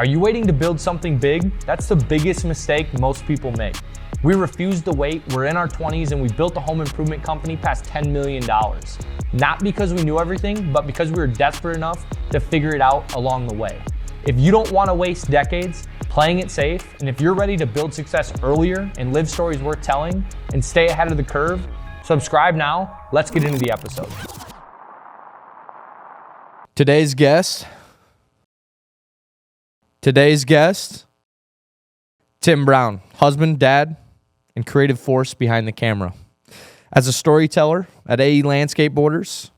Are you waiting to build something big? That's the biggest mistake most people make. We refused to wait, we're in our 20s, and we built a home improvement company past $10 million. Not because we knew everything, but because we were desperate enough to figure it out along the way. If you don't want to waste decades playing it safe, and if you're ready to build success earlier and live stories worth telling and stay ahead of the curve, subscribe now. Let's get into the episode. Today's guest, Tim Brown, husband, dad, and creative force behind the camera. As a storyteller at AE Landscape Borders,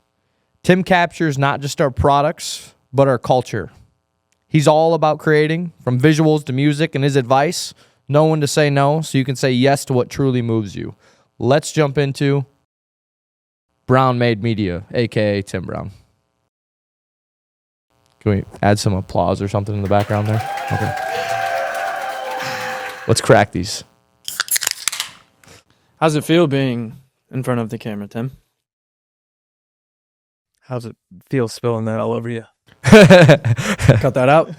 Tim captures not just our products, but our culture. He's all about creating, from visuals to music, and his advice, know when to say no so you can say yes to what truly moves you. Let's jump into Brown Made Media, a.k.a. Tim Brown. Can we add some applause or something in the background there? Okay. Let's crack these. How's it feel being in front of the camera, Tim? How's it feel spilling that all over you? Cut that out.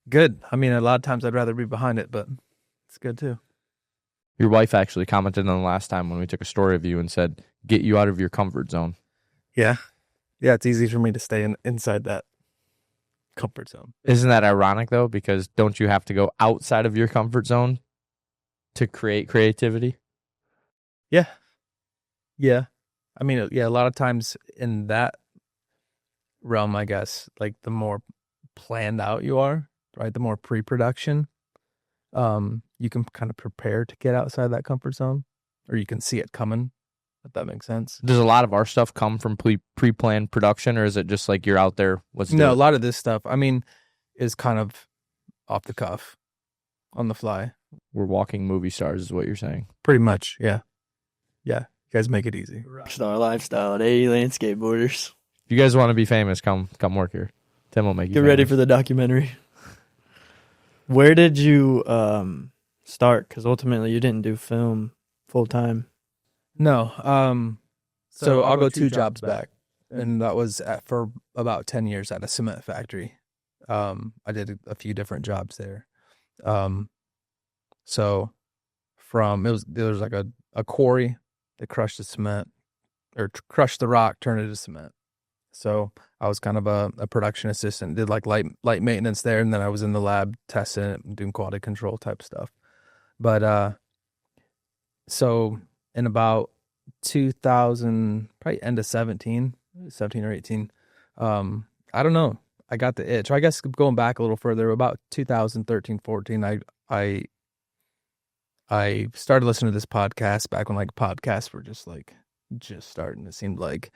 Good. I mean, a lot of times I'd rather be behind it, but it's good too. Your wife actually commented on the last time when we took a story of you and said, get you out of your comfort zone. Yeah. Yeah, it's easy for me to stay inside that comfort zone. Isn't that ironic, though? Because don't you have to go outside of your comfort zone to create creativity? Yeah. Yeah. I mean, yeah, a lot of times in that realm, I guess, like the more planned out you are, right? The more pre-production, you can kind of prepare to get outside that comfort zone, or you can see it coming, if that makes sense. Does a lot of our stuff come from pre-planned production, or is it just like you're out there? No, a lot of this stuff, I mean, is kind of off the cuff, on the fly. We're walking movie stars is what you're saying. Pretty much, yeah. Yeah, you guys make it easy. Rockstar lifestyle at AE Landscape Borders. If you guys want to be famous, come work here. Tim will make you Get famous. ready for the documentary. Where did you start? Because ultimately you didn't do film full time. No. So I'll go two jobs back. And that was for about 10 years at a cement factory. I did a few different jobs there. So there was like a quarry that crushed the cement, or crushed the rock, turned it into cement. So I was kind of a production assistant, did like light maintenance there, and then I was in the lab testing it and doing quality control type stuff. But so in about 2000, probably end of 17 or 18, I don't know, I got the itch. I guess going back a little further, about 2013, 14, I started listening to this podcast back when like podcasts were just starting, it seemed like.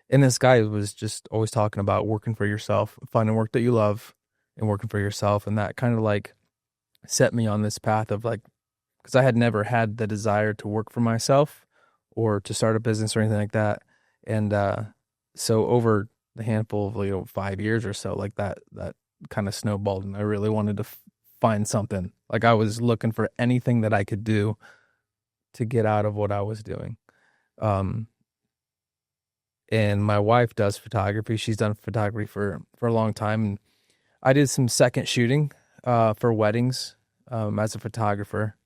And this guy was just always talking about working for yourself, finding work that you love and working for yourself. And that kind of like set me on this path of like, because I had never had the desire to work for myself or to start a business or anything like that. And so over the handful of 5 years or so, like that kind of snowballed, and I really wanted to find something. Like I was looking for anything that I could do to get out of what I was doing. And my wife does photography. She's done photography for a long time. And I did some second shooting for weddings as a photographer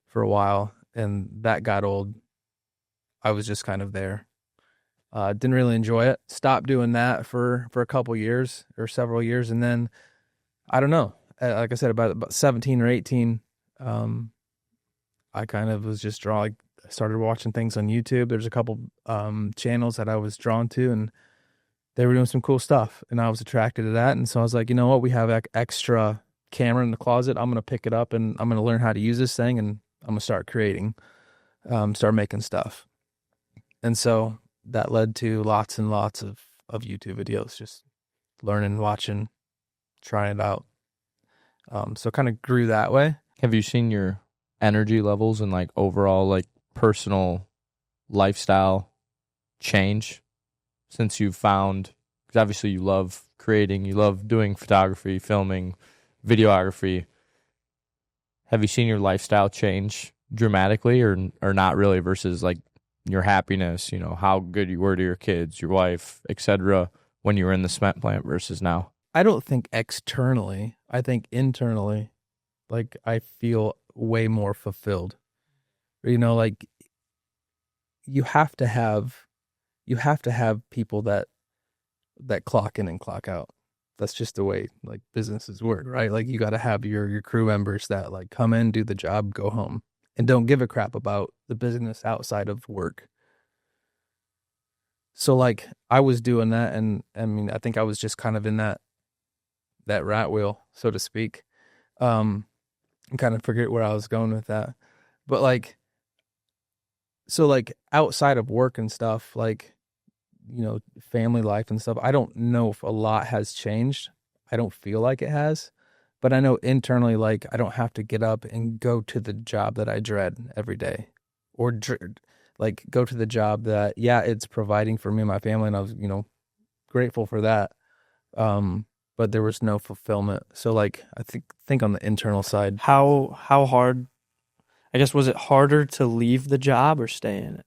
for a while, and that got old. I was just kind of there. Didn't really enjoy it. Stopped doing that for a couple years or several years, and then I don't know. Like I said, about 17 or 18, I kind of was just drawing. I started watching things on YouTube. There's a couple channels that I was drawn to, and they were doing some cool stuff, and I was attracted to that. And so I was like, you know what? We have extra camera in the closet. I'm going to pick it up, and I'm going to learn how to use this thing, and I'm going to start creating, start making stuff. And so that led to lots and lots of YouTube videos, just learning, watching, trying it out. So kind of grew that way. Have you seen your energy levels and like overall like personal lifestyle change since you've found, because obviously you love creating, you love doing photography, filming, videography. Have you seen your lifestyle change dramatically or not really, versus like your happiness, how good you were to your kids, your wife, etc., when you were in the cement plant versus now? I don't think externally. I think internally, like I feel way more fulfilled. You know, like you have to have people that clock in and clock out. That's just the way like businesses work, right? Like you got to have your crew members that like come in, do the job, go home, and don't give a crap about the business outside of work. So like I was doing that, and I mean I think I was just kind of in that rat wheel, so to speak. I kind of forget where I was going with that, but like, so like outside of work and stuff, like, you know, family life and stuff, I don't know if a lot has changed. I don't feel like it has, but I know internally, like I don't have to get up and go to the job that I dread every day, or like go to the job that, yeah, it's providing for me and my family, and I was, you know, grateful for that. But there was no fulfillment. So like, I think on the internal side, How hard, I guess, was it harder to leave the job or stay in it?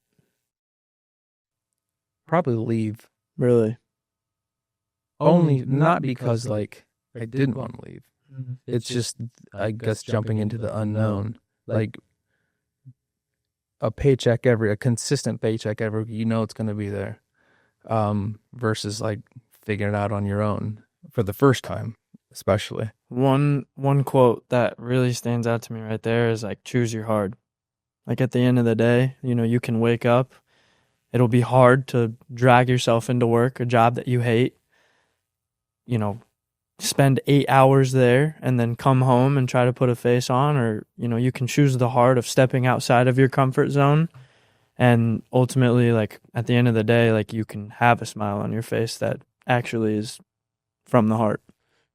probably leave. Really? Only not because like I didn't want to leave. It's just, I guess, jumping into the unknown. Like a consistent paycheck every, you know, it's going to be there. Versus like figuring it out on your own for the first time, especially. One quote that really stands out to me right there is like, choose your hard. Like at the end of the day, you know, you can wake up, it'll be hard to drag yourself into work, a job that you hate, you know, spend 8 hours there and then come home and try to put a face on, or, you know, you can choose the hard of stepping outside of your comfort zone. And ultimately, like at the end of the day, like you can have a smile on your face that actually is from the heart.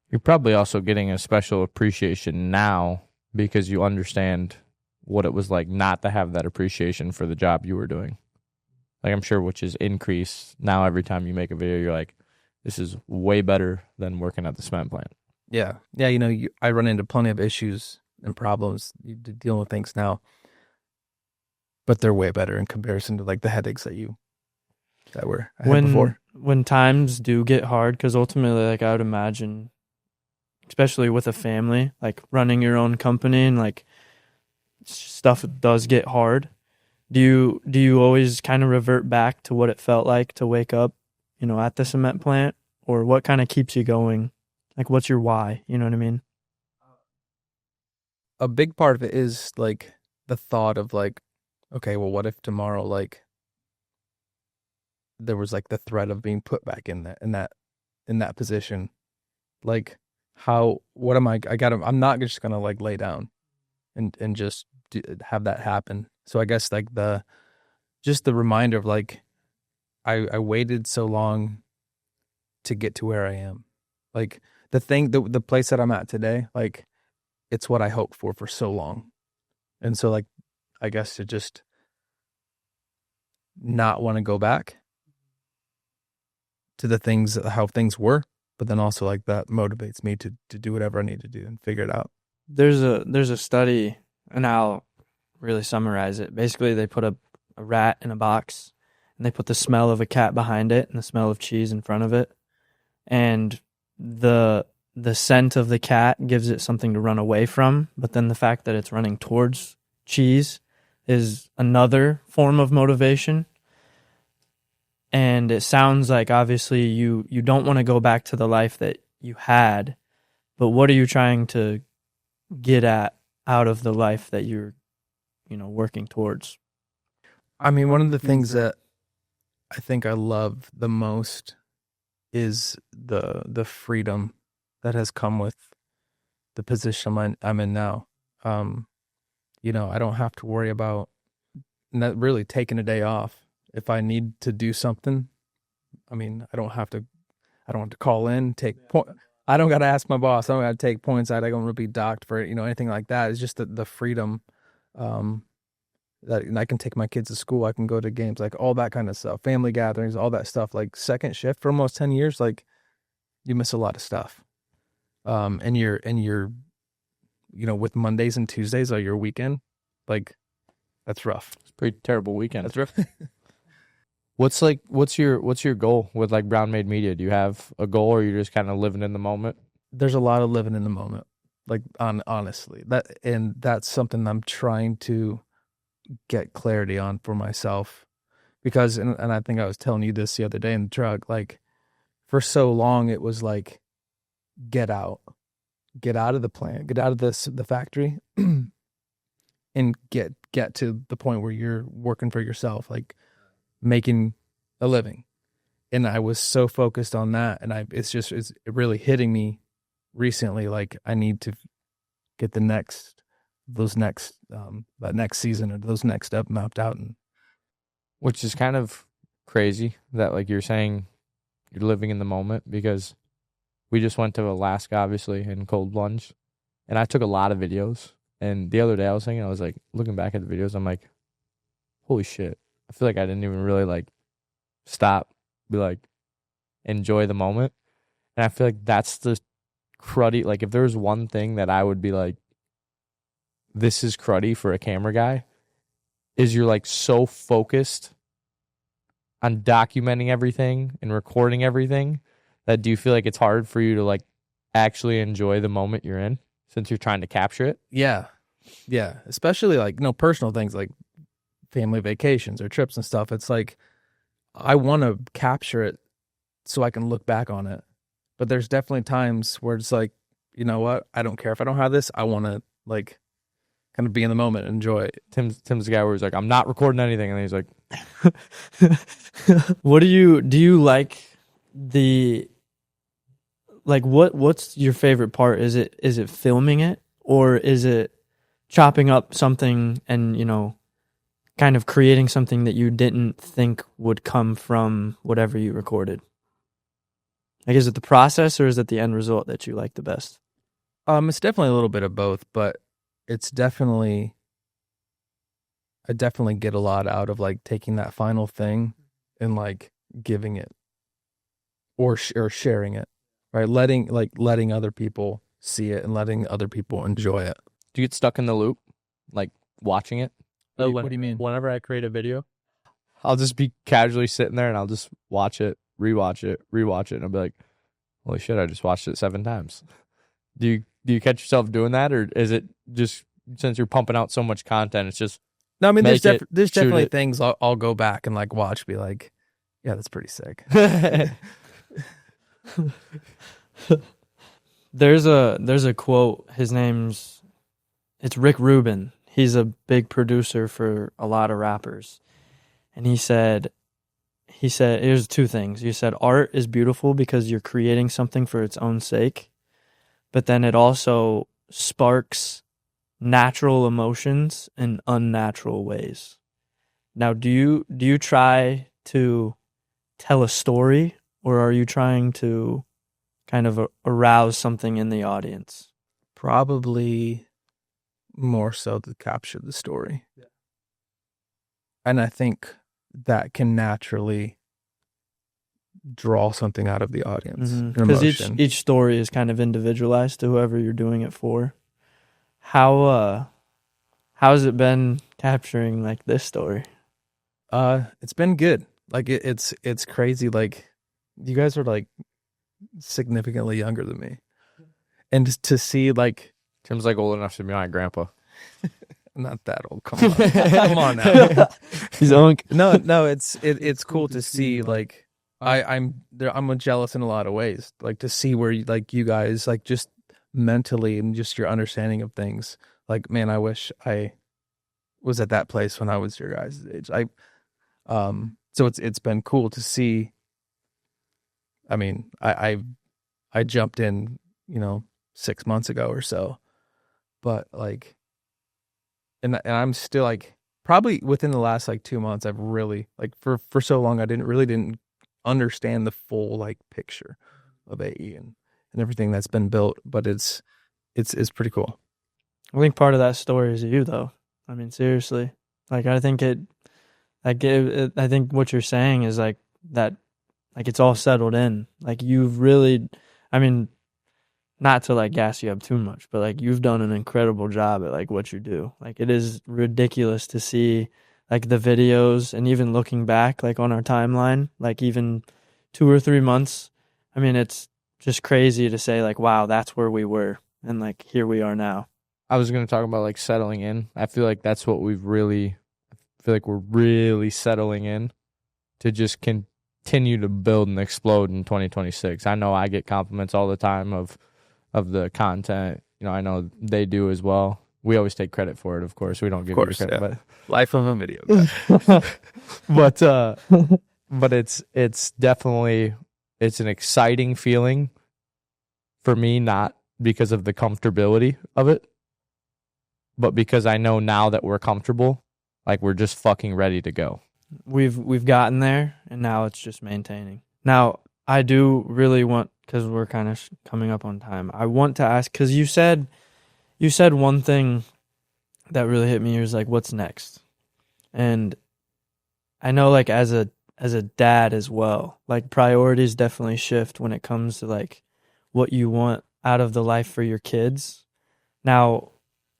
You're probably also getting a special appreciation now because you understand what it was like not to have that appreciation for the job you were doing. Like I'm sure, which is increased now every time you make a video, you're like, this is way better than working at the cement plant. Yeah. Yeah. You know, I run into plenty of issues and problems dealing with things now, but they're way better in comparison to like the headaches that I had before. When times do get hard, because ultimately, like I would imagine, especially with a family, like running your own company and like stuff does get hard. Do you always kind of revert back to what it felt like to wake up, you know, at the cement plant, or what kind of keeps you going? Like, what's your why? You know what I mean? A big part of it is like the thought of like, okay, well, what if tomorrow, like there was like the threat of being put back in that position? Like what am I'm not just going to like lay down and just have that happen. So I guess like just the reminder of like, I waited so long to get to where I am. Like the place that I'm at today, like it's what I hoped for so long. And so like, I guess to just not want to go back to how things were, but then also like that motivates me to do whatever I need to do and figure it out. There's a study, and I'll really summarize it. Basically, they put a rat in a box, and they put the smell of a cat behind it and the smell of cheese in front of it. And the scent of the cat gives it something to run away from, but then the fact that it's running towards cheese is another form of motivation. And it sounds like obviously you don't want to go back to the life that you had, but what are you trying to get out of the life that you're, you know, working towards? I mean, one of the things that I think I love the most is the freedom that has come with the position I'm in now. You know, I don't have to worry about not really taking a day off. If I need to do something, I mean, I don't have to call in, take point. I don't got to ask my boss. I don't got to take points out. I don't be docked for it, you know, anything like that. It's just the freedom, that and I can take my kids to school. I can go to games, like all that kind of stuff, family gatherings, all that stuff. Like second shift for almost 10 years, like you miss a lot of stuff. And you're, you know, with Mondays and Tuesdays are your weekend, like that's rough. It's a pretty terrible weekend. That's rough. What's your goal with like Brown Made Media? Do you have a goal, or you're just kind of living in the moment? There's a lot of living in the moment, like honestly, that's something I'm trying to get clarity on for myself, because and I think I was telling you this the other day in the truck, like for so long it was like get out of the plant, get out of the factory and get to the point where you're working for yourself, like making a living. And I was so focused on that, and it's really hitting me recently, like I need to get that next season or those next step mapped out. And Which is kind of crazy that like you're saying you're living in the moment, because we just went to Alaska, obviously, in cold plunge, and I took a lot of videos. And the other day I was like, looking back at the videos, I'm like, holy shit. I feel like I didn't even really like stop, be like, enjoy the moment. And I feel like that's the cruddy, like if there was one thing that I would be like, this is cruddy for a camera guy, is you're like so focused on documenting everything and recording everything that do you feel like it's hard for you to like actually enjoy the moment you're in since you're trying to capture it? yeah, especially like personal things like family vacations or trips and stuff. It's like I want to capture it so I can look back on it, but there's definitely times where it's like, you know what, I don't care if I don't have this. I want to like kind of be in the moment and enjoy it. Tim's the guy where he's like, I'm not recording anything, and then he's like, What do you like the, like what's your favorite part? Is it filming it, or is it chopping up something and kind of creating something that you didn't think would come from whatever you recorded? Like, is it the process or is it the end result that you like the best? It's definitely a little bit of both, but it's definitely, I definitely get a lot out of like taking that final thing and like giving it or sharing it, right? Letting other people see it and letting other people enjoy it. do you get stuck in the loop, like watching it? What do you mean? Whenever I create a video, I'll just be casually sitting there and I'll just watch it, rewatch it, and I'll be like, holy shit, I just watched it 7 times. Do you catch yourself doing that, or is it just since you're pumping out so much content, it's just No, I mean, there's make it, definitely shoot it? things I'll go back and like watch, be like, yeah, that's pretty sick. There's a quote. It's Rick Rubin. He's a big producer for a lot of rappers. And he said, here's 2 things. He said, art is beautiful because you're creating something for its own sake, but then it also sparks natural emotions in unnatural ways. Now, do you try to tell a story, or are you trying to kind of arouse something in the audience? Probably more so to capture the story. Yeah. And I think that can naturally draw something out of the audience. Because each story is kind of individualized to whoever you're doing it for. How's it been capturing like this story? It's been good. Like it's crazy. Like you guys are like significantly younger than me, and just to see like Tim's like old enough to be my grandpa. not that old. Come on, come on now. He's on. No. It's cool to see. Like I'm jealous in a lot of ways. Like to see where you guys like just mentally and just your understanding of things. Like, man, I wish I was at that place when I was your guys' age. So it's been cool to see. I mean, I jumped in, 6 months ago or so, but like, and I'm still like, probably within the last like 2 months, I've really like for so long, I didn't understand the full like picture of AE and everything that's been built, but it's pretty cool. I think part of that story is you, though. I mean, seriously. Like, I think I think what you're saying is like that, like it's all settled in. Like you've really, I mean, not to like gas you up too much, but like you've done an incredible job at like what you do. Like it is ridiculous to see like the videos, and even looking back like on our timeline, like even 2 or 3 months, I mean, it's just crazy to say like, wow, that's where we were, and like here we are now. I was going to talk about like settling in. I feel like that's what we're really settling in to just continue to build and explode in 2026. I know I get compliments all the time of the content. You know, I know they do as well. We always take credit for it, of course. We don't give you credit, but Life of a video guy. but it's definitely, it's an exciting feeling for me, not because of the comfortability of it, but because I know now that we're comfortable, like we're just fucking ready to go. We've gotten there, and now it's just maintaining. Now, I do really want, because we're kind of coming up on time, I want to ask, because you said one thing that really hit me, was like, what's next? And I know, like, as a dad as well, like, priorities definitely shift when it comes to like what you want out of the life for your kids. Now,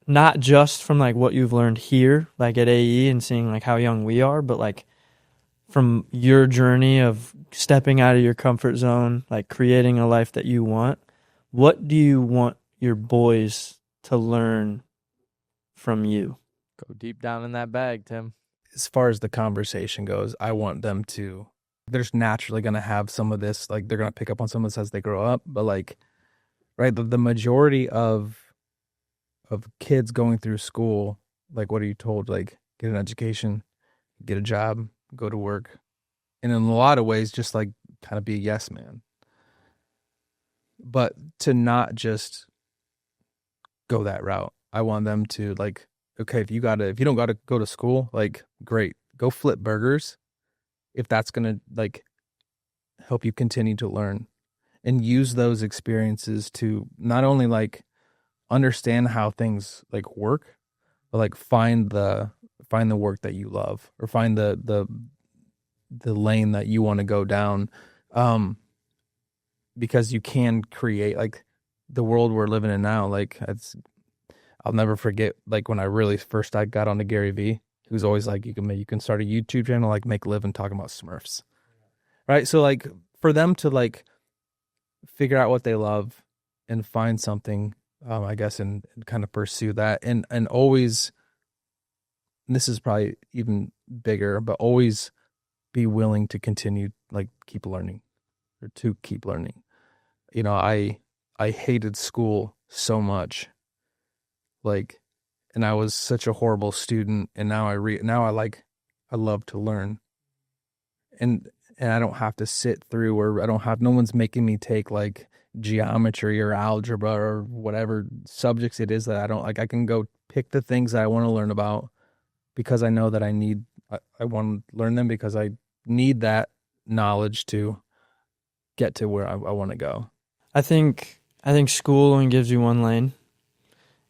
not just from like what you've learned here, like at AE, and seeing like how young we are, but like from your journey of stepping out of your comfort zone, like creating a life that you want. What do you want your boys to learn from you? Go deep down in that bag, Tim. As far as the conversation goes, I want them to, they're just naturally going to have some of this, like they're going to pick up on some of this as they grow up. But like, right, the majority of kids going through school, like, what are you told? Like, get an education, get a job, go to work. And in a lot of ways, just like kind of be a yes man. But to not just go that route. I want them to, like, okay, if you don't gotta go to school, like, great, go flip burgers if that's gonna like help you continue to learn, and use those experiences to not only like understand how things like work, but like find the work that you love, or find the lane that you want to go down, because you can create, like, the world we're living in now. Like, I'll never forget, like, when I really first I got onto Gary Vee, who's always like, you can start a YouTube channel, like, make a living talking about Smurfs, right? So like, for them to like figure out what they love and find something, I guess, and kind of pursue that, and always, and this is probably even bigger, but always be willing to continue, like, keep learning, or to keep learning. You know, I hated school so much, like, and I was such a horrible student, and now I love to learn, and I don't have to sit through, or no one's making me take like geometry or algebra or whatever subjects it is that I don't like. I can go pick the things that I want to learn about, because I know that I want to learn them, because I need that knowledge to get to where I want to go. I think school only gives you one lane.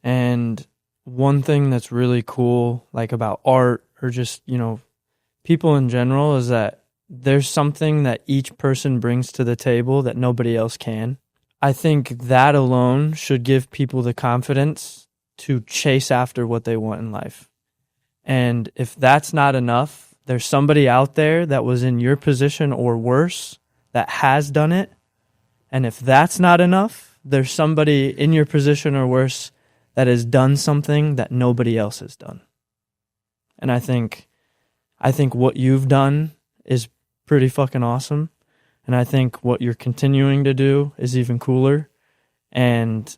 And one thing that's really cool, like, about art, or just, you know, people in general, is that there's something that each person brings to the table that nobody else can. I think that alone should give people the confidence to chase after what they want in life. And if that's not enough, there's somebody out there that was in your position or worse that has done it. And if that's not enough, there's somebody in your position or worse that has done something that nobody else has done. And I think what you've done is pretty fucking awesome. And I think what you're continuing to do is even cooler. And,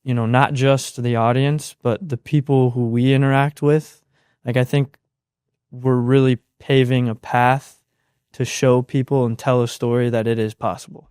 you know, not just the audience, but the people who we interact with. Like, I think we're really paving a path to show people and tell a story that it is possible.